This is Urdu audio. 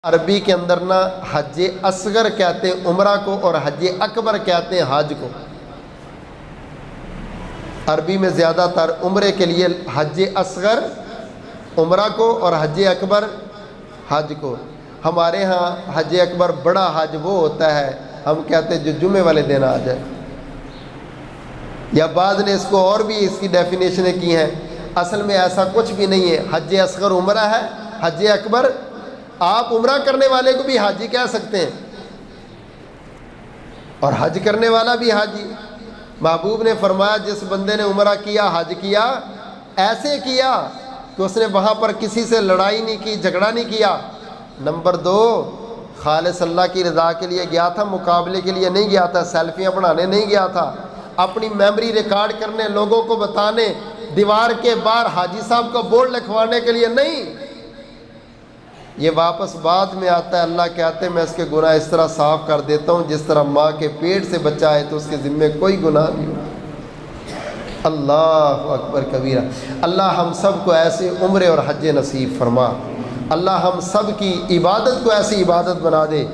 عربی کے اندر نا حج اصغر کہتے ہیں عمرہ کو، اور حج اکبر کہتے ہیں حج کو۔ عربی میں زیادہ تر عمرے کے لیے حج اصغر عمرہ کو اور حج اکبر حج کو۔ ہمارے ہاں حج اکبر بڑا حج وہ ہوتا ہے، ہم کہتے ہیں جو جمعے والے دن آ جائے، یا بعض نے اس کو اور بھی اس کی ڈیفینیشنیں کی ہیں۔ اصل میں ایسا کچھ بھی نہیں ہے، حج اصغر عمرہ ہے، حج اکبر آپ عمرہ کرنے والے کو بھی حاجی کہہ سکتے ہیں اور حج کرنے والا بھی حاجی۔ محبوب نے فرمایا جس بندے نے عمرہ کیا، حج کیا، ایسے کیا کہ اس نے وہاں پر کسی سے لڑائی نہیں کی، جھگڑا نہیں کیا۔ نمبر 2، خالص اللہ کی رضا کے لیے گیا تھا، مقابلے کے لیے نہیں گیا تھا، سیلفیاں بنانے نہیں گیا تھا، اپنی میموری ریکارڈ کرنے، لوگوں کو بتانے، دیوار کے باہر حاجی صاحب کو بورڈ لکھوانے کے لیے نہیں۔ یہ واپس بعد میں آتا ہے، اللہ کہتے ہیں میں اس کے گناہ اس طرح صاف کر دیتا ہوں جس طرح ماں کے پیٹ سے بچہ آئے تو اس کے ذمے کوئی گناہ نہیں ہو۔ اللہ اکبر کبیرہ۔ اللہ ہم سب کو ایسے عمرے اور حج نصیب فرما، اللہ ہم سب کی عبادت کو ایسی عبادت بنا دے